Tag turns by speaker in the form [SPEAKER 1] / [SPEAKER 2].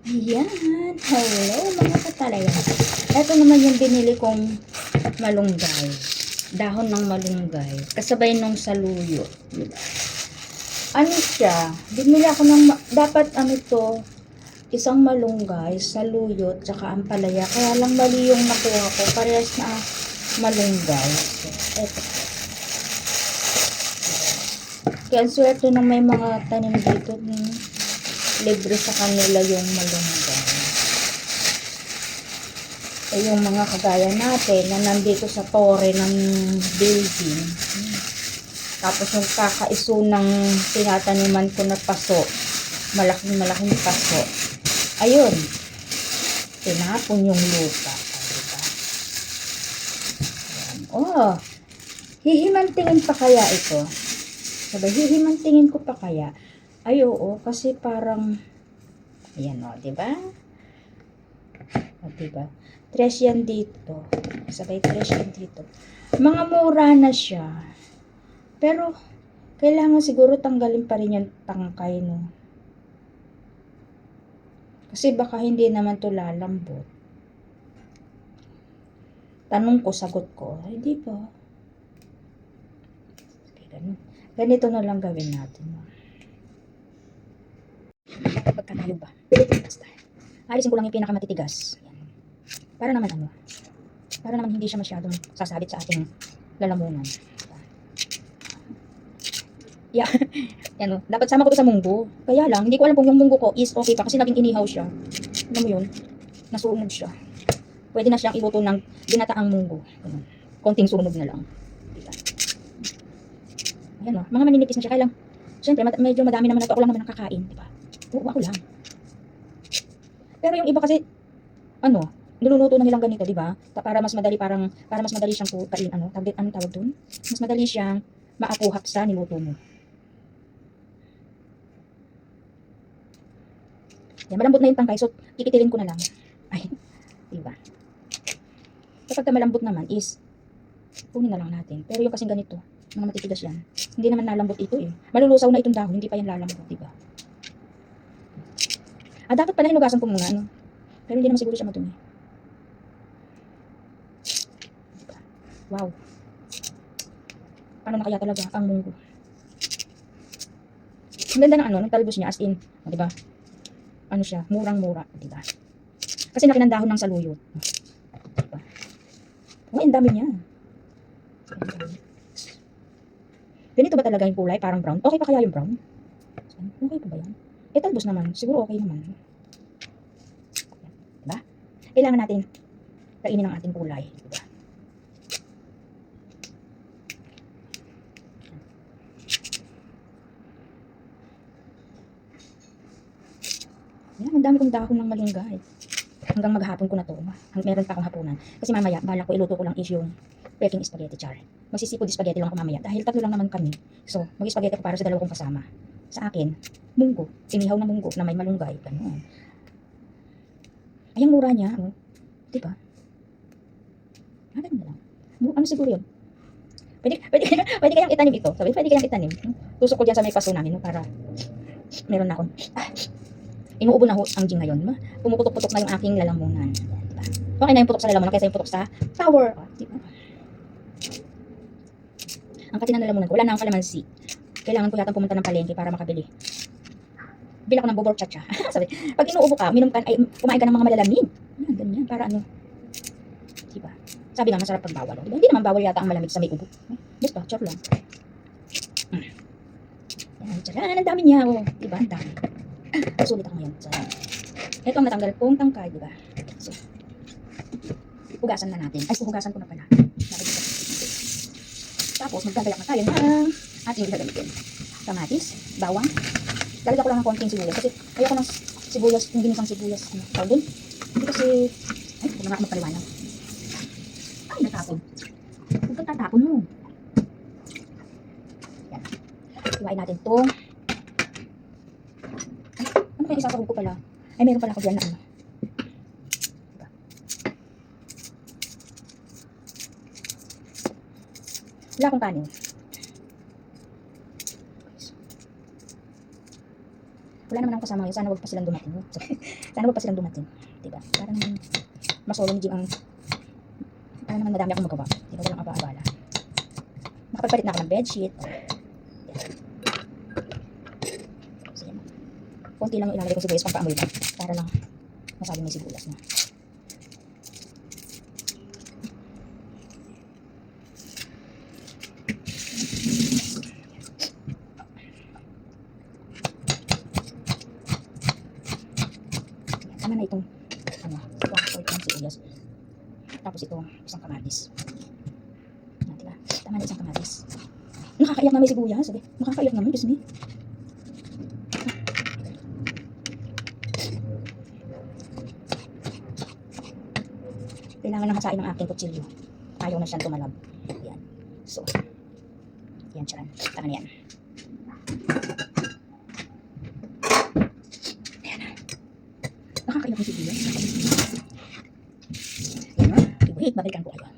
[SPEAKER 1] Ayan. Hello mga katalayan. Ito naman yung binili kong malunggay. Dahon ng malunggay. Kasabay nung saluyo. Diba? Ano siya? Binili ako ng, dapat ano to, isang malunggay, saluyot, tsaka ampalaya. Kaya lang mali yung nakuha ko. Parehas na malunggay. So, eto. Kaya ang swerte na may mga tanim dito. Libre sa kanila yung malunggay. Yung mga kagaya natin na nandito sa tore ng building. Tapos yung kakaiso ng tinataniman ko na paso, malaking paso. Ayun, tinapon yung lupa. Diba? Oh, hihimantingin pa kaya ito? Sabi, hihimantingin ko pa kaya? Ay, oo, kasi parang, ayan o, diba? O, diba? Tres yan dito. Sabay tres yan dito. Mga mura na siya. Pero, kailangan siguro tanggalin pa rin yung tangkay, no? Kasi baka hindi naman to lalambot. Tanong ko, sagot ko, hindi pa. Ganito na lang gawin natin. Pagkatayo ba? Basta. Alisin ko lang yung pinakamatitigas. Para naman ano? Para naman hindi siya masyadong sasabit sa ating lalamunan. Yeah. Yan o. Dapat sama ko to sa munggo. Kaya lang, hindi ko alam kung yung munggo ko is okay pa kasi naging inihaw siya. Alam mo yun? Nasunog siya. Pwede na siyang iluto ng ginataang munggo. Ganun. Konting sunog na lang. Diba? Ayan o. Mga maninipis na siya. Kaya lang, syempre, medyo madami naman na ito. Ako lang naman nakakain. Diba? Oo, ako lang. Pero yung iba kasi, ano, niluluto na nilang ganito, di ba? Para mas madali para mas madali siyang kain, anong tawag doon? Mas madali siyang maapuhap sa niluto mo. Yan, malambot na yung tangkay, so kikitilin ko na lang. Ay, di ba? Kapag malambot naman is kunin na lang natin. Pero yung kasing ganito, mga matitigas yan. Hindi naman nalambot ito eh. Malulusaw na itong dahon, hindi pa yan lalambot, di ba? Dapat pala hinugasan ko muna, ano? Pero hindi naman siguro siya madumi. Wow. Paano na kaya talaga ang munggo? Ang ganda ng ng talbos niya as in, di ba? Ano siya, murang-mura, di ba? Kasi laki ng dahon ng saluyot. Diba? Oh, ang dami niya. Ganito ba talaga yung kulay? Parang brown? Okay pa kaya yung brown? Okay pa ba yan? Talbos naman. Siguro okay naman. Diba? Kailangan natin kainin ang ating kulay. Diba? Yan, ang dami kong dahon ng malunggay. Hanggang maghapon ko na to. Meron pa akong hapunan. Kasi mamaya, bala ko, iluto ko lang is yung peking spaghetti char. Magsisipod spaghetti lang ako mamaya. Dahil tatlo lang naman kami. So, mag-spaghetti ko para sa dalawa kong kasama. Sa akin, munggo. Inihaw na munggo na may malunggay. Ganun. Ay, ang mura niya. Oh. Diba? Ganun na lang. Ano siguro yun? Pwede kayang itanim ito. Sabi, pwede kayang itanim. Tusok ko dyan sa may paso namin. No, para meron na akong inuubo na ho ang Jing ngayon. Pumuputok-putok na yung aking lalamunan. Diba? Okay na yung putok sa lalamunan kaysa yung putok sa tower. Diba? Ang kati ng lalamunan ko, wala na akong kalamansi. Kailangan ko yata pumunta ng palengke para makabili. Bila ko ng bobor chacha. Sabi, pag inuubo ka, kumain ka ng mga malalamig. Ganyan, para ano. Diba? Sabi nga, masarap pag bawal. Diba? Hindi naman bawal yata ang malamig sa may ubo. Basta, char lang. Yan, charan, ang dami niya. Oh. Diba? Ang dami. Sulit ako ngayon. So, ito ang natanggal kong tangkay, diba? So, hugasan na natin. Ay, hugasan ko na pala. Tapos, magdadayak na tayo ng ating gagamitin. Kamatis, bawang. Lalagyan ko lang ng konting sibuyas. Kasi ayoko ng sibuyas, yung ginisang sibuyas. Tawag dun? Hindi kasi, ay, huwag na ako magpaliwanag. Ay, natapon. Huwag kang tatapon mo. Yan. Iwain natin itong ano kaya isasahog ko pala? Ay, meron pala ako dyan na ano. Diba? Wala akong kanin. Wala naman akong kasama ngayon. Sana wag pa silang dumating. Sana wag pa silang dumating. Diba? Para naman masolo ni Jing ang para naman madami akong magawa. Diba? Walang aba-abala. Nakapagpalit na ako ng bedsheet. So, yan. Konti lang yung ilalagay kong sibuyas pang paamoy lang. Para lang masabi may sibuyas na. Tama na itong itong sibuyas. Tapos ito isang kamatis. Diba? Tama na isang kamatis. Nakakaiyak na may sibuyas. Sabi, nakakaiyak naman, Diyos me. Kailangan ng hasain ng aking kutsilyo. Ayaw na siyang tumalab. Yan. So, yan siya. Tama na yan. Nakakaiyak na sibuyas. Yan. Wait, babalikan ko kayo.